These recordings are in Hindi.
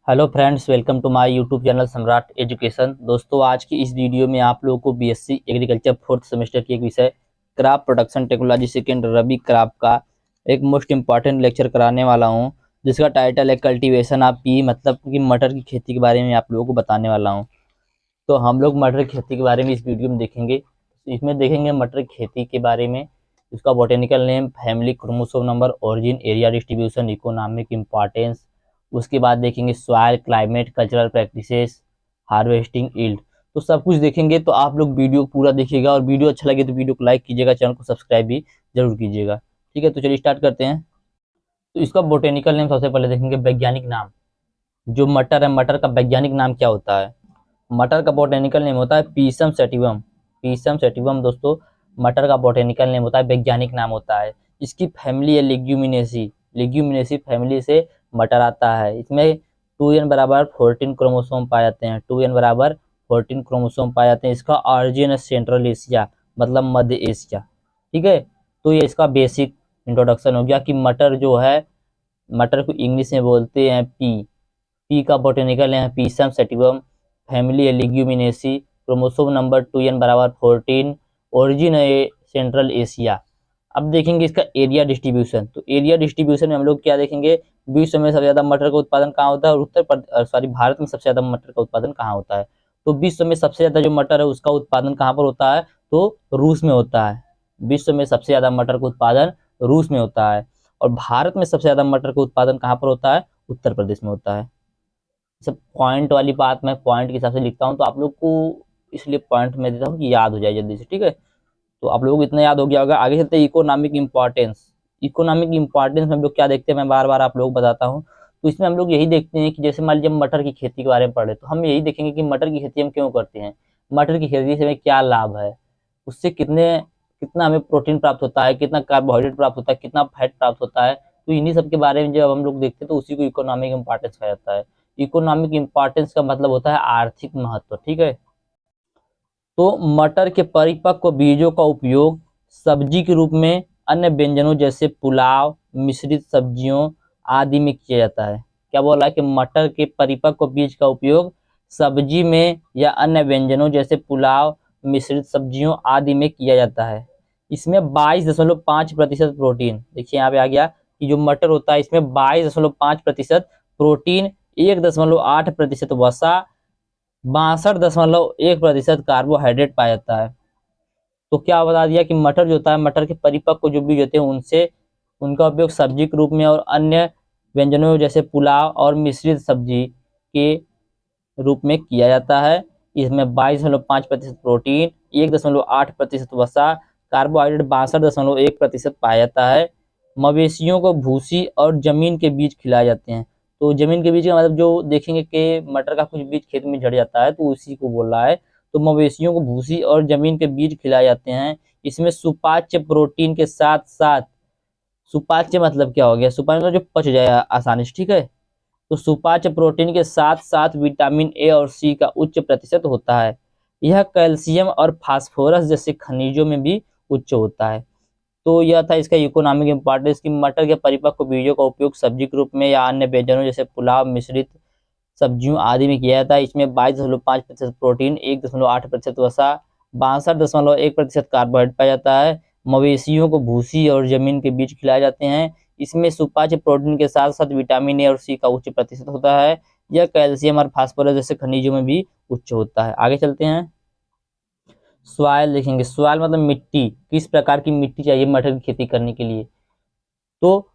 Hello friends, welcome to my YouTube channel Samrat education. दोस्तों, आज की इस वीडियो में आप लोगों को बीएससी एग्रीकल्चर फोर्थ सेमेस्टर की एक विषय क्रॉप प्रोडक्शन टेक्नोलॉजी सेकेंड रबी क्रॉप का एक मोस्ट इंपॉर्टेंट लेक्चर कराने वाला हूं, जिसका टाइटल है कल्टीवेशन ऑफ पी, मतलब कि मटर की खेती के बारे में आप लोगों को बताने वाला हूं। तो हम लोग मटर की खेती के बारे में इस वीडियो में देखेंगे। इसमें देखेंगे मटर की खेती के बारे में, इसका botanical name, family, chromosome number, origin, area distribution, economic importance. उसके बाद देखेंगे soil, climate, cultural practices, harvesting, yield. तो सब कुछ देखेंगे। तो आप लोग वीडियो पूरा देखिएगा और वीडियो अच्छा लगे तो वीडियो को लाइक कीजिएगा, चैनल को सब्सक्राइब भी जरूर कीजिएगा। ठीक है, तो चलिए स्टार्ट करते हैं। तो इसका बोटेनिकल नेम सबसे पहले देखेंगे, वैज्ञानिक नाम। जो मटर है, मटर का वैज्ञानिक नाम क्या होता है? मटर का बोटेनिकल नेम होता है पीसम सेटिवम। पीसम सेटिवम दोस्तों मटर का बोटेनिकल नेम होता है, वैज्ञानिक नाम होता है। इसकी फैमिली है लेग्यूमिनेसी। लेग्यूमिनेसी फैमिली से मटर आता है। इसमें 2n बराबर 14 क्रोमोसोम पाए जाते हैं। 2n बराबर 14 क्रोमोसोम पाए जाते हैं। इसका ऑरिजिन है सेंट्रल एशिया, मतलब मध्य एशिया। ठीक है, तो ये इसका बेसिक इंट्रोडक्शन हो गया कि मटर जो है, मटर को इंग्लिश में बोलते हैं पी। पी का बोटेनिकल नेम है पीसम सेटिवम, फैमिली है लेग्यूमिनेसी, क्रोमोसोम नंबर 2n बराबर 14, ओरिजिन है सेंट्रल एशिया। अब देखेंगे इसका एरिया डिस्ट्रीब्यूशन। तो एरिया डिस्ट्रीब्यूशन में हम लोग क्या देखेंगे, विश्व में सबसे ज्यादा मटर का उत्पादन कहाँ होता है और भारत में सबसे ज्यादा मटर का उत्पादन कहाँ होता है? तो विश्व में सबसे ज्यादा जो मटर है उसका उत्पादन कहाँ पर होता है? तो रूस में होता है। विश्व में सबसे ज्यादा मटर का उत्पादन रूस में होता है। और भारत में सबसे ज्यादा मटर का उत्पादन कहाँ पर होता है? उत्तर प्रदेश में होता है। सब पॉइंट वाली बात मैं पॉइंट के हिसाब से लिखता हूँ, तो आप लोग को इसलिए पॉइंट में देता हूँ कि याद हो जाए जल्दी से। ठीक है, तो आप लोगों को इतना याद हो गया होगा। आगे चलते हैं इकोनॉमिक इंपॉर्टेंस। इकोनॉमिक इंपॉर्टेंस में हम लोग क्या देखते हैं, मैं बार बार आप लोग बताता हूँ। तो इसमें हम लोग यही देखते हैं कि जैसे मान लीजिए मटर की खेती के बारे में पढ़े, तो हम यही देखेंगे कि मटर की खेती हम क्यों करते हैं, मटर की खेती से हमें क्या लाभ है, उससे कितना हमें प्रोटीन प्राप्त होता है, कितना कार्बोहाइड्रेट प्राप्त होता है, कितना फैट प्राप्त होता है। तो इन्हीं सब के बारे में जब हम लोग देखते हैं तो उसी को इकोनॉमिक इंपॉर्टेंस कहा जाता है। इकोनॉमिक इंपॉर्टेंस का मतलब होता है आर्थिक महत्व। ठीक है, तो मटर के परिपक्व बीजों का उपयोग सब्जी के रूप में, अन्य व्यंजनों जैसे पुलाव, मिश्रित सब्जियों आदि में किया जाता है। क्या बोला है कि मटर के परिपक्व बीज का उपयोग सब्जी में या अन्य व्यंजनों जैसे पुलाव, मिश्रित सब्जियों आदि में किया जाता है। इसमें 22.5% प्रोटीन, देखिए यहाँ पे आ गया कि जो मटर होता है इसमें 22.5% प्रोटीन, 1.8% वसा, 62.1% कार्बोहाइड्रेट पाया जाता है। तो क्या बता दिया कि मटर जो होता है, मटर के परिपक्व जो बीज होते हैं उनसे उनका उपयोग सब्जी के रूप में और अन्य व्यंजनों जैसे पुलाव और मिश्रित सब्जी के रूप में किया जाता है। इसमें 22.5% प्रोटीन, 1.8% वसा, कार्बोहाइड्रेट 62.1% पाया जाता है। मवेशियों को भूसी और जमीन के बीज खिलाए जाते हैं। तो जमीन के बीज का मतलब जो देखेंगे कि मटर का कुछ बीज खेत में झड़ जाता है तो उसी को बोल रहा है। तो मवेशियों को भूसी और जमीन के बीज खिलाए जाते हैं। इसमें सुपाच्य प्रोटीन के साथ साथ, सुपाच्य मतलब क्या हो गया, सुपाच्य मतलब जो पच जाए आसानी से। ठीक है, तो सुपाच्य प्रोटीन के साथ साथ विटामिन ए और सी का उच्च प्रतिशत होता है। यह कैल्शियम और फास्फोरस जैसे खनिजों में भी उच्च होता है। तो यह था इसका इकोनॉमिक इंपॉर्टेंस कि मटर के परिपक्व बीजों का उपयोग सब्जी के रूप में या अन्य व्यंजनों जैसे पुलाव, मिश्रित सब्जियों आदि में किया जाता है। इसमें 22.5% प्रोटीन, 1.8% वसा, 62.1% कार्बोहाइड्रेट पाया जाता है। मवेशियों को भूसी और जमीन के बीज खिलाए जाते हैं। इसमें सुपाच्य प्रोटीन के साथ साथ विटामिन ए और सी का उच्च प्रतिशत होता है। यह कैल्शियम और फास्फोरस जैसे खनिजों में भी उच्च होता है। आगे चलते हैं, सॉइल देखेंगे। सॉइल मतलब मिट्टी, किस प्रकार की मिट्टी चाहिए मटर की खेती करने के लिए? तो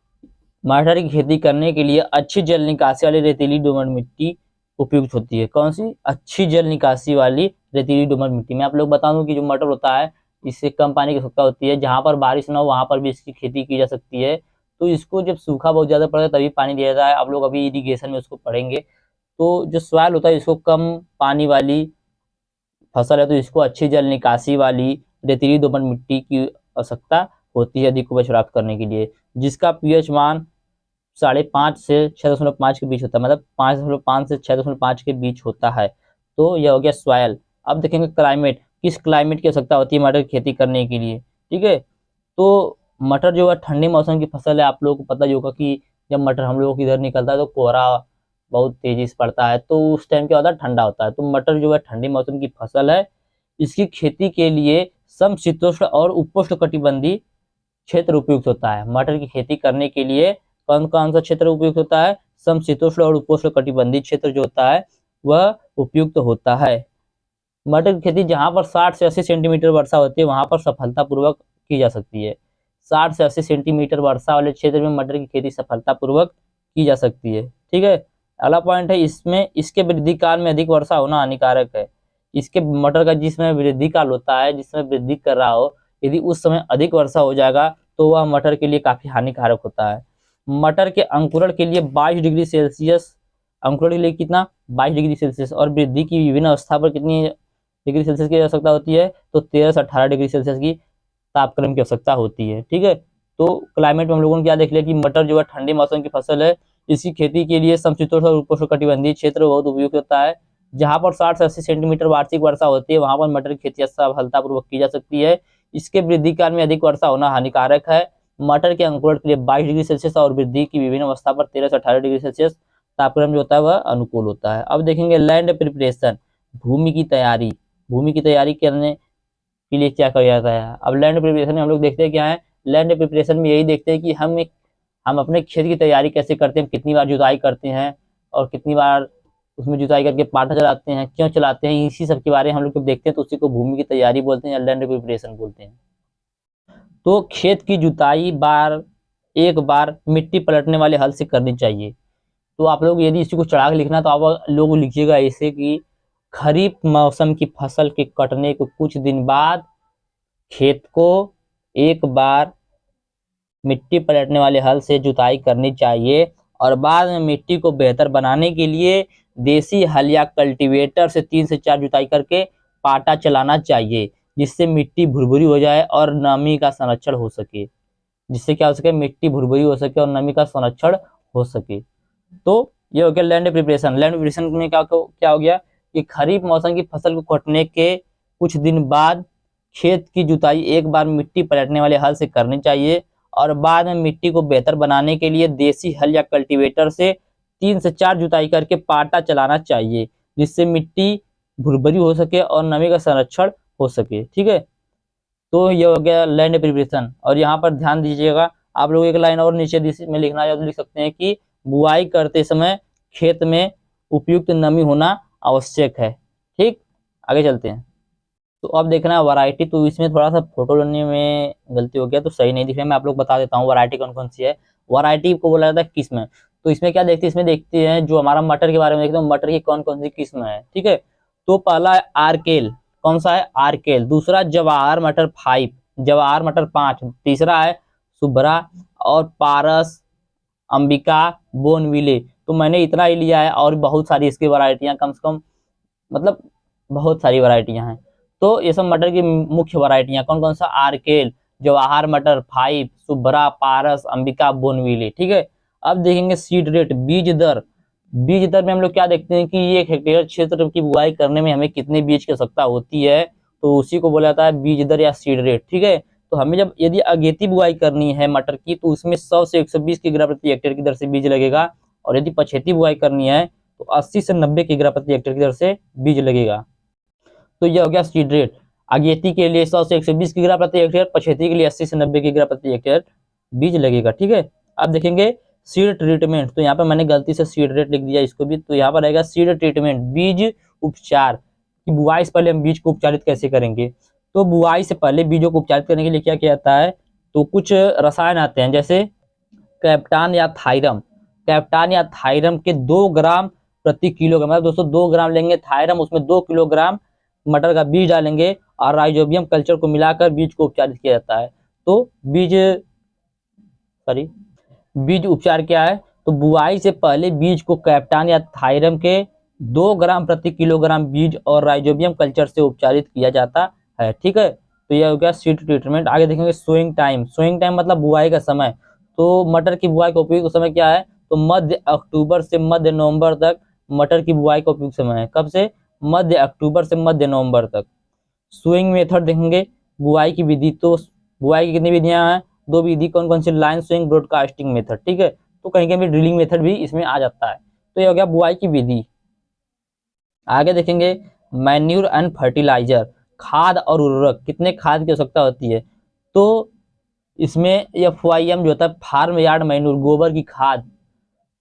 मटर की खेती करने के लिए अच्छी जल निकासी वाली रेतीली दोमट मिट्टी उपयुक्त होती है। कौन सी? अच्छी जल निकासी वाली रेतीली दोमट मिट्टी। मैं आप लोग बता दूं कि जो मटर होता है इससे कम पानी की आवश्यकता होती है। जहां पर बारिश ना हो वहां पर भी इसकी खेती की जा सकती है। तो इसको जब सूखा बहुत ज्यादा पड़ता है तभी पानी दिया जाता है। आप लोग अभी इरिगेशन में उसको पढ़ेंगे। तो जो सॉइल होता है इसको कम पानी वाली फसल है तो इसको अच्छी जल निकासी वाली रेतीली दोमट मिट्टी की आवश्यकता होती है अधिक उपज प्राप्त करने के लिए, जिसका पीएच मान 5.5 से 6.5 के बीच होता है, मतलब 5.5 से 6.5 के बीच होता है। तो यह हो गया सॉयल। अब देखेंगे क्लाइमेट, किस क्लाइमेट की आवश्यकता होती है मटर की खेती करने के लिए। ठीक है, तो मटर जो है ठंडी मौसम की फसल है। आप लोगों को पता ही होगा कि जब मटर हम लोगों को इधर निकलता है तो कोहरा बहुत तेजी से पड़ता है, तो उस टाइम क्या होता है, ठंडा होता है। तो मटर जो है ठंडी मौसम की फसल है। इसकी खेती के लिए समशीतोष्ण और उपोष्ण कटिबंधीय क्षेत्र उपयुक्त होता है। मटर की खेती करने के लिए कौन कौन सा क्षेत्र उपयुक्त होता है? समशीतोष्ण और उपोष्ण कटिबंधीय क्षेत्र जो होता है वह उपयुक्त होता है। मटर की खेती जहां पर 60 से 80 सेंटीमीटर वर्षा होती है वहां पर सफलतापूर्वक की जा सकती है। 60 से 80 सेंटीमीटर वर्षा वाले क्षेत्र में मटर की खेती सफलतापूर्वक की जा सकती है। ठीक है। अगला पॉइंट है, इसमें इसके वृद्धि काल में अधिक वर्षा होना हानिकारक है। इसके मटर का जिसमें वृद्धि काल होता है, जिसमें वृद्धि कर रहा हो, यदि उस समय अधिक वर्षा हो जाएगा तो वह मटर के लिए काफी हानिकारक होता है। मटर के अंकुरण के लिए 22 डिग्री सेल्सियस, अंकुरण के लिए कितना, 22 डिग्री सेल्सियस, और वृद्धि की विभिन्न अवस्था पर कितनी डिग्री सेल्सियस की आवश्यकता होती है? तो 13 से 18 डिग्री सेल्सियस की तापक्रम की आवश्यकता होती है। ठीक है। तो क्लाइमेट में हम लोगों ने क्या देख लिया कि मटर जो है ठंडी मौसम की फसल है। इसकी खेती के लिए समशीतोष्ण और उपोष्णकटिबंधीय क्षेत्र बहुत उपयुक्त होता है। जहां पर 60 से 80 सेंटीमीटर वार्षिक वर्षा होती है वहां पर मटर की खेती सफलतापूर्वक की जा सकती है। इसके वृद्धि काल में अधिक वर्षा होना हानिकारक है। मटर के अंकुरण के लिए 22 डिग्री सेल्सियस और वृद्धि की विभिन्न अवस्था पर 13 से 18 डिग्री सेल्सियस तापक्रम जो होता है वह अनुकूल होता है। अब देखेंगे लैंड प्रिपरेशन, भूमि की तैयारी। भूमि की तैयारी करने के लिए क्या किया जाता है? अब लैंड प्रिपरेशन में हम लोग देखते हैं क्या है, लैंड प्रिपरेशन में यही देखते हैं कि हम अपने खेत की तैयारी कैसे करते हैं, कितनी बार जुताई करते हैं और कितनी बार उसमें जुताई करके पाटा चलाते हैं, क्यों चलाते हैं, इसी सब के बारे में हम लोग जब देखते हैं तो उसी को भूमि की तैयारी बोलते हैं या लैंड प्रिपरेशन बोलते हैं। तो खेत की जुताई एक बार मिट्टी पलटने वाले हल से करनी चाहिए। तो आप लोग यदि इसी को चढ़ा के लिखना तो आप लोग लिखिएगा ऐसे कि खरीफ मौसम की फसल के कटने को कुछ दिन बाद खेत को एक बार मिट्टी पलटने वाले हल से जुताई करनी चाहिए और बाद में मिट्टी को बेहतर बनाने के लिए देसी हल या कल्टीवेटर से 3 से 4 जुताई करके पाटा चलाना चाहिए, जिससे मिट्टी भुरभुरी हो जाए और नमी का संरक्षण हो सके। जिससे क्या हो सके, मिट्टी भुरभुरी हो सके और नमी का संरक्षण हो सके। तो ये हो गया लैंड प्रिपरेशन। लैंड प्रिपरेशन में क्या हो गया कि खरीफ मौसम की फसल को कटने के कुछ दिन बाद खेत की जुताई एक बार मिट्टी पलटने वाले हल से करनी चाहिए और बाद में मिट्टी को बेहतर बनाने के लिए देसी हल या कल्टीवेटर से 3 से 4 जुताई करके पाटा चलाना चाहिए, जिससे मिट्टी भुरभुरी हो सके और नमी का संरक्षण हो सके। ठीक है। तो ये हो गया लैंड प्रिपरेशन। और यहाँ पर ध्यान दीजिएगा, आप लोग एक लाइन और नीचे में लिखना या तो लिख सकते हैं कि बुआई करते समय खेत में उपयुक्त नमी होना आवश्यक है। ठीक, आगे चलते हैं। तो अब देखना है वैरायटी। तो इसमें थोड़ा सा फोटो लेने में गलती हो गया तो सही नहीं दिख रहा है, मैं आप लोग बता देता हूँ वैरायटी कौन कौन सी है। वैरायटी को बोला जाता है किस्म। तो इसमें क्या देखते हैं, इसमें देखते हैं जो हमारा मटर के बारे में देखते हैं, मटर की कौन कौन सी किस्म है। ठीक है। तो पहला है आरकेल, कौन सा है, आरकेल। दूसरा जवाहर मटर 5, जवाहर मटर 5। तीसरा है शुभ्रा और पारस, अंबिका, बोनविले। तो मैंने इतना ही लिया है और बहुत सारी इसकी वैरायटियां, कम से कम मतलब बहुत सारी वैरायटियां हैं। तो ये सब मटर की मुख्य वैरायटियां कौन कौन सा, आरकेल, जवाहर मटर 5, शुभ्रा, पारस, अंबिका, बोनविले। ठीक है। अब देखेंगे सीड रेट, बीज दर। बीज दर में हम लोग क्या देखते हैं कि ये 1 हेक्टेयर क्षेत्र की बुआई करने में हमें कितने बीज की आवश्यकता होती है, तो उसी को बोला जाता है बीज दर या सीड रेट। ठीक है। तो हमें जब यदि अगेती बुआई करनी है मटर की तो उसमें 100 से 120 किग्रा प्रति हेक्टेयर की दर से बीज लगेगा, और यदि पछेती बुआई करनी है तो 80 से 90 किग्रा प्रति हेक्टेयर की दर से बीज लगेगा। तो यह हो गया सीड रेट। अगेती के लिए 100 से 120 किग्रा प्रति हेक्टेयर, पछेती के लिए 80 से 90 किग्रा प्रति हेक्टेयर बीज लगेगा। ठीक है। अब देखेंगे सीड ट्रीटमेंट। तो यहाँ पर मैंने गलती से सीड रेट लिख दिया इसको भी, तो यहाँ पर रहेगा सीड ट्रीटमेंट, बीज उपचार कि बुआई से पहले हम बीज को उपचारित कैसे करेंगे। तो बुआई से पहले बीजों को उपचारित करने के लिए क्या किया जाता है, तो कुछ रसायन आते हैं जैसे कैप्टान या थायरम। कैप्टान या थायरम के 2 ग्राम प्रति किलोग्राम, मतलब दोस्तों 2 ग्राम लेंगे थायरम, उसमें 2 किलोग्राम मटर का बीज डालेंगे और राइजोबियम कल्चर को मिलाकर बीज को उपचारित किया जाता है। तो बीज उपचार क्या है, तो बुआई से पहले बीज को कैप्टान या थायरम के 2 ग्राम प्रति किलोग्राम बीज और राइजोबियम कल्चर से उपचारित किया जाता है। ठीक है। तो यह हो गया सीड ट्रीटमेंट। आगे देखेंगे सोइंग टाइम। सोइंग टाइम मतलब बुआई का समय। तो मटर की बुआई का उपयुक्त समय क्या है, तो मध्य अक्टूबर से मध्य नवंबर तक मटर की बुआई का उपयुक्त समय है। कब से, मध्य अक्टूबर से मध्य नवंबर तक। सोइंग मेथड देखेंगे, बुआई की विधि। तो बुआई की कितनी विधियां हैं, 2 विधि। कौन कौन सी, लाइन सोइंग, ब्रॉडकास्टिंग मेथड। ठीक है। तो कहीं कहीं ड्रिलिंग मेथड भी इसमें आ जाता है। तो ये हो गया बुआई की विधि। आगे देखेंगे मैन्यूर एंड फर्टिलाइजर, खाद और उर्वरक, कितने खाद की आवश्यकता होती है। तो इसमें FYM जो होता है फार्म यार्ड मैन्यूर, गोबर की खाद,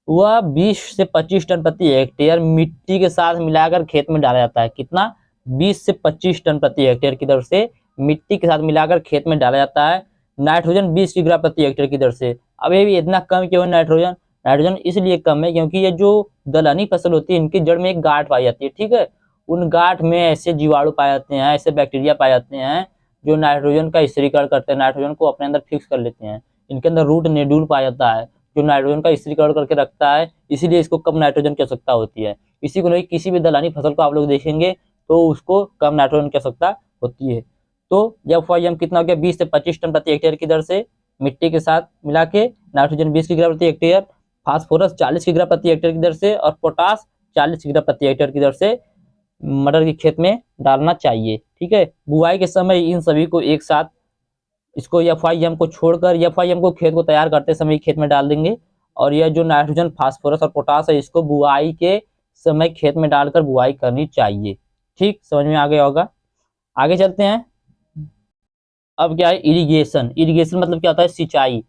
वह 20 से 25 टन प्रति हेक्टेयर मिट्टी के साथ मिलाकर खेत में डाला जाता है। कितना? 20 से 25 टन प्रति हेक्टेयर की दर से मिट्टी के साथ मिलाकर खेत में डाला जाता है। नाइट्रोजन 20 किलोग्राम प्रति हेक्टेयर की दर से। अब ये भी इतना कम क्यों है नाइट्रोजन? नाइट्रोजन इसलिए कम है क्योंकि ये जो दलहनी फसल होती है इनकी जड़ में एक गांठ पाई जाती है, ठीक है। उन गांठ में ऐसे जीवाणु पाए जाते हैं, ऐसे बैक्टीरिया पाए जाते हैं जो नाइट्रोजन का स्थिरीकरण करते हैं, नाइट्रोजन को अपने अंदर फिक्स कर लेते हैं। इनके अंदर रूट नोड्यूल पाया जाता है जो नाइट्रोजन का स्थिरीकरण करके रखता है, इसीलिए इसको कम नाइट्रोजन की आवश्यकता होती है। इसी को नहीं, किसी भी दलहनी फसल को आप लोग देखेंगे तो उसको कम नाइट्रोजन की आवश्यकता होती है। तो FYM कितना हो गया? 20 से 25 टन प्रति हेक्टेयर की दर से मिट्टी के साथ मिला के, नाइट्रोजन 20 किलोग्राम प्रति हेक्टेयर, फास्फोरस 40 किलोग्राम प्रति हेक्टेयर की दर से और पोटास 40 किलोग्राम प्रति हेक्टेयर की दर से मटर के खेत में डालना चाहिए, ठीक है। बुआई के समय इन सभी को एक साथ, इसको FYM को छोड़कर, FYM को खेत को तैयार करते समय खेत में डाल देंगे, और यह जो नाइट्रोजन, फास्फोरस और पोटास है इसको बुआई के समय खेत में डालकर बुआई करनी चाहिए। ठीक, समझ में आ गया होगा। आगे चलते हैं। अब क्या है? इरिगेशन। इरिगेशन मतलब क्या होता है? सिंचाई।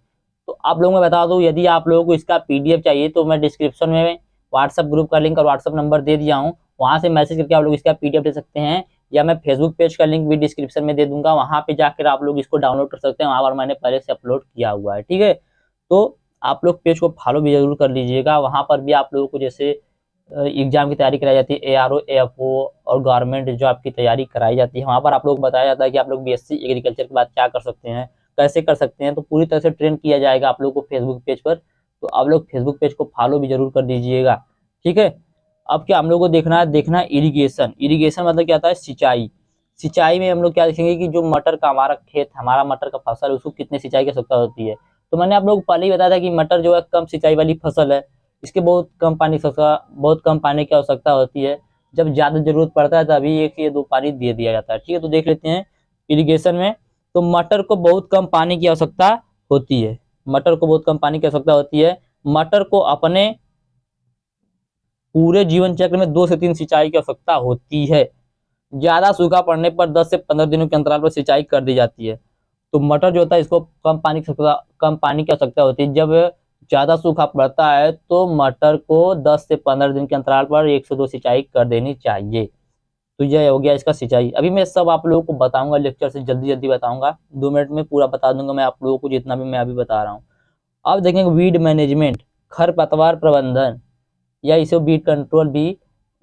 तो आप लोगों को बता दूं, यदि आप लोगों को इसका PDF चाहिए तो मैं डिस्क्रिप्शन में व्हाट्सएप ग्रुप का लिंक और व्हाट्सएप नंबर दे दिया हूँ, वहां से मैसेज करके आप लोग इसका PDF ले सकते हैं, या मैं फेसबुक पेज का लिंक भी डिस्क्रिप्शन में दे दूंगा, वहां पे जाकर आप लोग इसको डाउनलोड कर सकते हैं, वहां पर मैंने पहले से अपलोड किया हुआ है, ठीक है। तो आप लोग पेज को फॉलो भी जरूर कर लीजिएगा, वहां पर भी आप लोगों को जैसे एग्जाम की तैयारी कराई जाती है, ARO AFO और गवर्नमेंट जो आपकी तैयारी कराई जाती है, वहां पर आप लोग बताया जाता है कि आप लोग BSc एग्रीकल्चर के बाद क्या कर सकते हैं, कैसे कर सकते हैं। तो पूरी तरह से ट्रेन किया जाएगा आप लोग को फेसबुक पेज पर, तो आप लोग फेसबुक पेज को फॉलो भी जरूर कर दीजिएगा, ठीक है। अब क्या हम लोग को देखना है इरिगेशन। इरिगेशन मतलब क्या होता है? सिंचाई। सिंचाई में हम लोग क्या देखेंगे कि जो मटर का हमारा खेत, हमारा मटर का फसल है, उसको कितने सिंचाई की आवश्यकता होती है। तो मैंने आप लोग को पहले ही बताया था कि मटर जो है कम सिंचाई वाली फसल है, इसके बहुत कम पानी की आवश्यकता होती है। जब ज्यादा जरूरत पड़ता है तभी 1 या 2 पानी दे दिया जाता है, ठीक है। तो देख लेते हैं इरिगेशन में। तो मटर को बहुत कम पानी की आवश्यकता होती है, मटर को बहुत कम पानी की आवश्यकता होती है। मटर को अपने पूरे जीवन चक्र में 2 से 3 सिंचाई की आवश्यकता होती है। ज्यादा सूखा पड़ने पर 10 से 15 दिनों के अंतराल पर सिंचाई कर दी जाती है। तो मटर जो होता है इसको कम पानी की आवश्यकता होती है। जब ज्यादा सूखा पड़ता है तो मटर को 10 से 15 दिन के अंतराल पर 1 से 2 सिंचाई कर देनी चाहिए। तो यह हो गया इसका सिंचाई। अभी मैं सब आप लोगों को बताऊंगा, लेक्चर से जल्दी जल्दी बताऊंगा, 2 मिनट में पूरा बता दूंगा मैं आप लोगों को, जितना भी मैं अभी बता रहा हूँ। अब देखेंगे वीड मैनेजमेंट, खरपतवार प्रबंधन, या इसे वीड कंट्रोल भी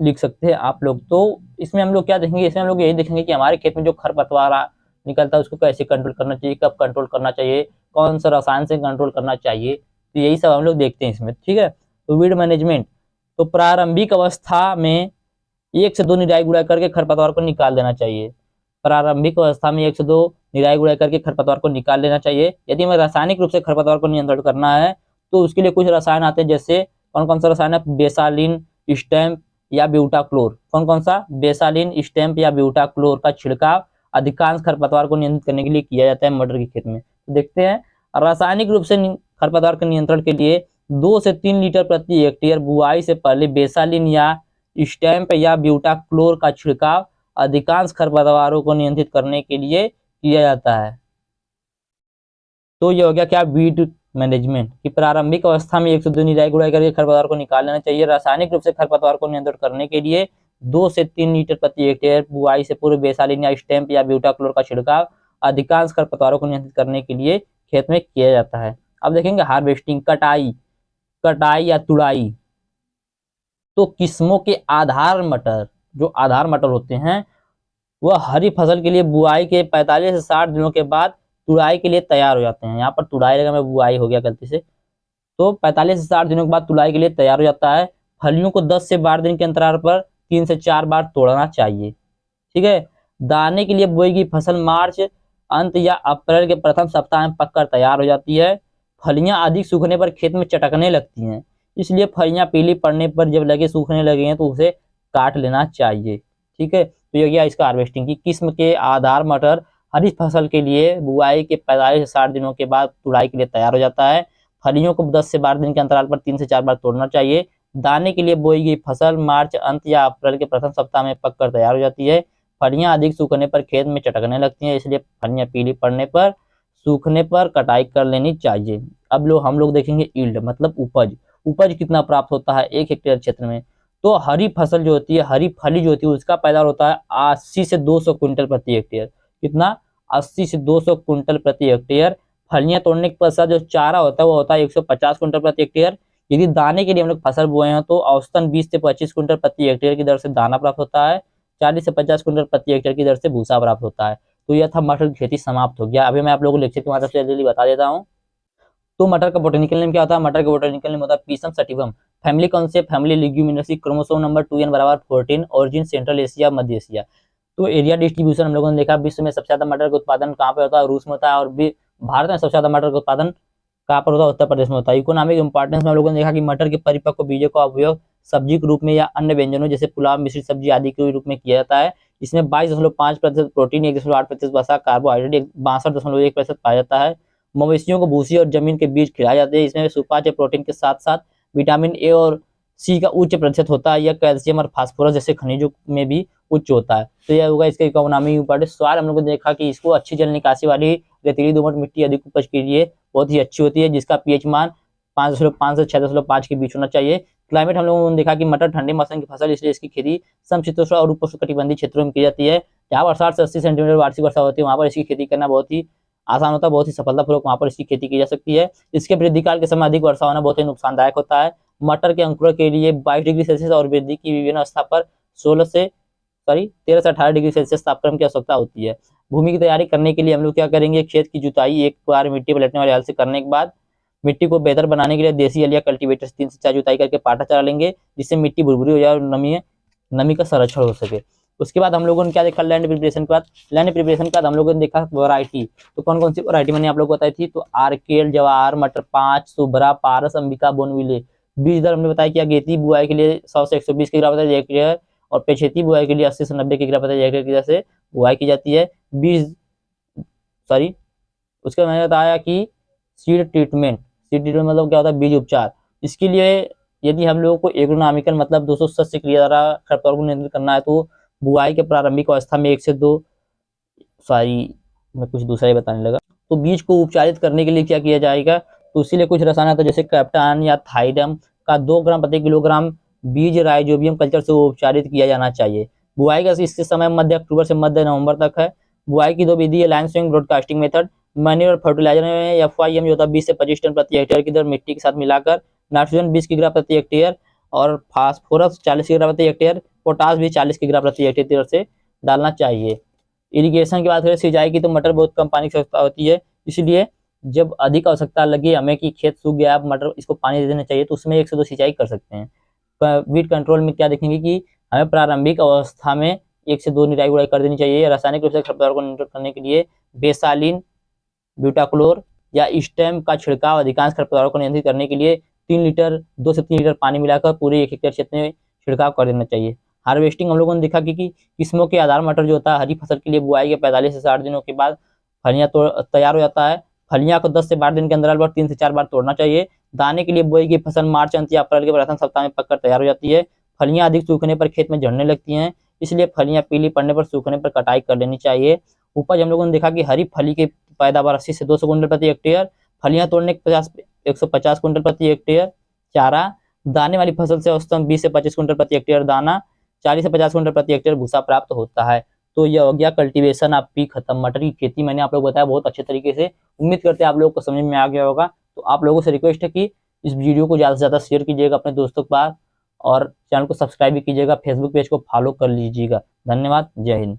लिख सकते हैं आप लोग। तो इसमें हम लोग क्या देखेंगे? इसमें हम लोग यही देखेंगे कि हमारे खेत में जो खरपतवार निकलता है उसको कैसे कंट्रोल करना चाहिए, कब कंट्रोल करना चाहिए, कौन सा रसायन से कंट्रोल करना चाहिए, तो यही सब हम लोग देखते हैं इसमें, ठीक है। तो वीड मैनेजमेंट, तो प्रारंभिक अवस्था में 1 से 2 निराई गुड़ाई करके खरपतवार को निकाल देना चाहिए। प्रारंभिक अवस्था में 1 से 2 निराई गुड़ाई करके खरपतवार को निकाल लेना चाहिए। यदि हमें रासायनिक रूप से खरपतवार को नियंत्रण करना है तो उसके लिए कुछ रसायन आते हैं, जैसे कौन कौन सा रसायन है? बेसालिन, स्टैम्प या ब्यूटाक्लोर। कौन कौन सा? बेसालिन, स्टैम्प या ब्यूटाक्लोर का छिड़काव अधिकांश खरपतवार को नियंत्रित करने के लिए किया जाता है मटर के खेत में। तो देखते हैं, रासायनिक रूप से खरपतवार के नियंत्रण के लिए 2 से 3 लीटर प्रति हेक्टेयर बुआई से पहले बेसालिन या स्टैम्प या ब्यूटाक्लोर का छिड़काव अधिकांश खरपतवारों को नियंत्रित करने के लिए किया जाता है। तो ये हो गया क्या? वीड मैनेजमेंट की प्रारंभिक अवस्था में 1 से 2 निराई गुड़ाई करके खरपतवार को निकाल लेना चाहिए। रासायनिक रूप से खरपतवार को नियंत्रित करने के लिए 2 से 3 लीटर प्रति हेक्टेयर बुआई से पूर्व बेसालिन या स्टैम्प या ब्यूटाक्लोर का छिड़काव अधिकांश खरपतवारों को नियंत्रित करने के लिए खेत में किया जाता है। अब देखेंगे हार्वेस्टिंग, कटाई या तुड़ाई। तो किस्मों के आधार मटर, जो आधार मटर होते हैं, वह हरी फसल के लिए बुआई के 45 से 60 दिनों के बाद तुड़ाई के लिए तैयार हो जाते हैं। यहाँ पर तुड़ाई लगा, मैं बुआई हो गया गलती से। तो 45 से 60 दिनों के बाद तुड़ाई के लिए तैयार हो जाता है। फलियों को 10 से 12 दिन के अंतराल पर 3 से 4 बार तोड़ना चाहिए, ठीक है। दाने के लिए बोई की फसल मार्च अंत या अप्रैल के प्रथम सप्ताह में पककर तैयार हो जाती है। फलियां अधिक सूखने पर खेत में चटकने लगती हैं, इसलिए फलियां पीली पड़ने पर जब लगे सूखने लगे हैं तो उसे काट लेना चाहिए, ठीक है। तो ये गया इसका हार्वेस्टिंग की। किस्म के आधार मटर हरी फसल के लिए बुआई के 45 से 60 दिनों के बाद तुड़ाई के लिए तैयार हो जाता है। फलियों को 10 से 12 दिन के अंतराल पर 3 से 4 बार तोड़ना चाहिए। दाने के लिए बोई गई फसल मार्च अंत या अप्रैल के प्रथम सप्ताह में पककर तैयार हो जाती है। फलियां अधिक सूखने पर खेत में चटकने लगती हैं, इसलिए फलियां पीली पड़ने पर सूखने पर कटाई कर लेनी चाहिए। अब हम लोग देखेंगे यील्ड मतलब उपज। उपज कितना प्राप्त होता है 1 हेक्टेयर क्षेत्र में। तो हरी फसल जो होती है, हरी फली जो होती है, उसका पैदावार होता है 80 से 200 क्विंटल प्रति हेक्टेयर। कितना? 80 से 200 क्विंटल प्रति हेक्टेयर। फलियां तोड़ने के पश्चात जो चारा होता है वो होता है 150 क्विंटल प्रति हेक्टेयर। यदि दाने के लिए हम लोग फसल बोए हैं तो औसतन 20 से 25 क्विंटल प्रति हेक्टेयर की दर से दाना प्राप्त होता है। 40 से 50 क्विंटल प्रति हेक्टेयर की दर से भूसा प्राप्त होता है। तो यह था मटर की खेती समाप्त हो गया। अभी मैं आप लोगों को लेक्चर के माध्यम से जल्दी बता देता हूँ। तो मटर का बोटेनिकल नेम क्या होता है? मटर का बोटेनिकल नेम होता है पीसम सटिवम। फैमिली कौन से? फैमिली लिग्यूमिनेसी। क्रोमोसोम नंबर 2n बराबर 14। ऑरिजिन सेंट्रल एशिया, मध्य एशिया। तो एरिया डिस्ट्रीब्यूशन हम लोगों ने देखा विश्व में सबसे ज्यादा मटर का उत्पादन कहाँ पे होता है? रूस में होता है। और भारत में सबसे ज्यादा मटर का उत्पादन कहाँ पर होता है? उत्तर प्रदेश में होता है। इकोनॉमिक इंपॉर्टेंस में हम लोगों ने देखा कि मटर के परिपक्व बीजों का उपयोग सब्जी के रूप में या अन्य व्यंजनों जैसे पुलाव, मिश्रित सब्जी आदि के रूप में किया जाता है। इसमें 22.5% प्रोटीन, 1.8% वसा, कार्बोहाइड्रेट 62.1% पाया जाता है। मवेशियों को भूसी और जमीन के बीज खिलाए जाते हैं। इसमें सुपाच्य प्रोटीन के साथ साथ विटामिन ए और सी का उच्च प्रतिशत होता है। यह कैल्शियम और फास्फोरस जैसे खनिजों में भी उच्च होता है। तो यह होगा इसका इकोनॉमी इंपॉर्टेंस। सवाल हम लोगों ने देखा कि इसको अच्छी जल निकासी वाली रेतीली दोमट मिट्टी अधिक उपज के लिए बहुत ही अच्छी होती है, जिसका पीएच मान 5.5 से 6.5 के बीच होना चाहिए। क्लाइमेट हम लोगों ने देखा कि मटर ठंडे मौसम की फसल, इसलिए इसकी खेती समशीतोष्ण और उपोष्णकटिबंधीय क्षेत्रों में की जाती है। जहाँ पर 60 से 80 सेंटीमीटर वार्षिक वर्षा होती है वहाँ पर इसकी खेती करना बहुत ही आसान होता है, बहुत ही सफलतापूर्वक वहाँ पर इसकी खेती की जा सकती है। इसके वृद्धि काल के समय अधिक वर्षा होना बहुत ही नुकसानदायक होता है। मटर के अंकुरण के लिए 22 डिग्री सेल्सियस और वृद्धि की विभिन्न अवस्था पर 13 से 18 डिग्री सेल्सियस तापक्रम की आवश्यकता होती है। भूमि की तैयारी करने के लिए हम लोग क्या करेंगे? खेत की जुताई एक बार मिट्टी पलटने वाले हल से करने के बाद मिट्टी को बेहतर बनाने के लिए देसी हल या कल्टीवेटर से 3 से 4 जुताई करके पाटा चला लेंगे, जिससे मिट्टी भुरभुरी हो जाए और नमी का संरक्षण हो सके। उसके बाद हम लोगों ने क्या देखा? लैंड प्रिपरेशन के बाद। लैंड प्रिपरेशन के बाद हम लोगों ने देखा वैरायटी। तो कौन कौन सी वैरायटी मैंने आप लोगों को बताई थी? तो आरकेल, जवाहर, मटर 5, शुभ्रा, पारस, अंबिका, बोनविले। बीज दर हमने बताया कि अगेती बुआई के लिए 100 से 120 किलोग्राम प्रति हेक्टेयर और पेछेती बुआई के लिए 80 से 90 किलोग्राम प्रति हेक्टेयर की दर से बुआई की जाती है। उसके बाद मैंने बताया कि सीड ट्रीटमेंट मतलब क्या होता है? बीज उपचार। इसके लिए यदि हम लोगों को एग्रोनॉमिकल मतलब 200 सस्य क्रिया द्वारा खरपतवार को नियंत्रित करना है तो बुआई के प्रारंभिक अवस्था में 1 से 2 मैं कुछ दूसरा ही बताने लगा। तो बीज को उपचारित करने के लिए क्या किया जाएगा? तो इसीलिए कुछ रसायन आता है जैसे कैप्टान या थाइडम का 2 ग्राम प्रति किलोग्राम बीज राइजोबियम कल्चर से उपचारित किया जाना चाहिए। बुआई का इसके समय मध्य अक्टूबर से मध्य नवंबर तक है। बुआई की 2 विधि है, line swing broadcasting method. Manure fertiliser में FYM जो होता है 20 से 25 टन प्रति हेक्टेयर की दर मिट्टी के साथ मिलाकर, नाइट्रोजन 20 किग्रा प्रति हेक्टेयर और फास्फोरस 40 किग्रा प्रति हेक्टेयर, पोटास भी 40 किग्रा प्रति हेक्टेयर की दर से डालना चाहिए। इरिगेशन की बात करें सिंचाई की तो मटर बहुत कम पानी की आवश्यकता होती है, इसलिए जब अधिक आवश्यकता लगे हमें कि खेत सूख गया अब मटर इसको पानी दे देना चाहिए तो उसमें 1 से 2 सिंचाई कर सकते हैं। वीड कंट्रोल में क्या देखेंगे कि हमें प्रारंभिक अवस्था में 1 से 2 निराई गुड़ाई कर देनी चाहिए। रासायनिक रूप से खरपतवार को नियंत्रित करने के लिए बेसालिन, ब्यूटाक्लोर या स्टेम का छिड़काव अधिकांश खरपतवारों को नियंत्रित करने के लिए 2 से 3 लीटर पानी मिलाकर पूरे 1 हेक्टेयर क्षेत्र में छिड़काव कर देना चाहिए। हार्वेस्टिंग हम लोगों ने देखा कि किस्मों के आधार मटर जो होता है हरी फसल के लिए बुआई के 45 से 60 दिनों के बाद फलियां तो तैयार हो जाता है। फलियां को 10 से 12 दिन के अंदर 3 से 4 बार तोड़ना चाहिए। दाने के लिए बोई की फसल मार्च अंत या अप्रैल के प्रथम सप्ताह में पककर तैयार हो जाती है। फलियां अधिक सूखने पर खेत में झड़ने लगती हैं, इसलिए फलियां पीली पड़ने पर सूखने पर कटाई कर लेनी चाहिए। उपज हम लोगों ने देखा कि हरी फली की पैदावार 80 से 200 क्विंटल प्रति हेक्टेयर, फलियां तोड़ने के 150 क्विंटल प्रति हेक्टेयर चारा, दाने वाली फसल से औसतन 20 से 25 क्विंटल प्रति हेक्टेयर दाना, 40 से 50 क्विंटल प्रति हेक्टेयर भूसा प्राप्त होता है। तो यह हो गया कल्टीवेशन आपकी खत्म। मटर की खेती मैंने आप लोग बताया बहुत अच्छे तरीके से। उम्मीद करते हैं आप लोगों को समझ में आ गया होगा। तो आप लोगों से रिक्वेस्ट है कि इस वीडियो को ज़्यादा से ज़्यादा शेयर कीजिएगा अपने दोस्तों के पास और चैनल को सब्सक्राइब भी कीजिएगा, फेसबुक पेज को फॉलो कर लीजिएगा। धन्यवाद, जय हिंद।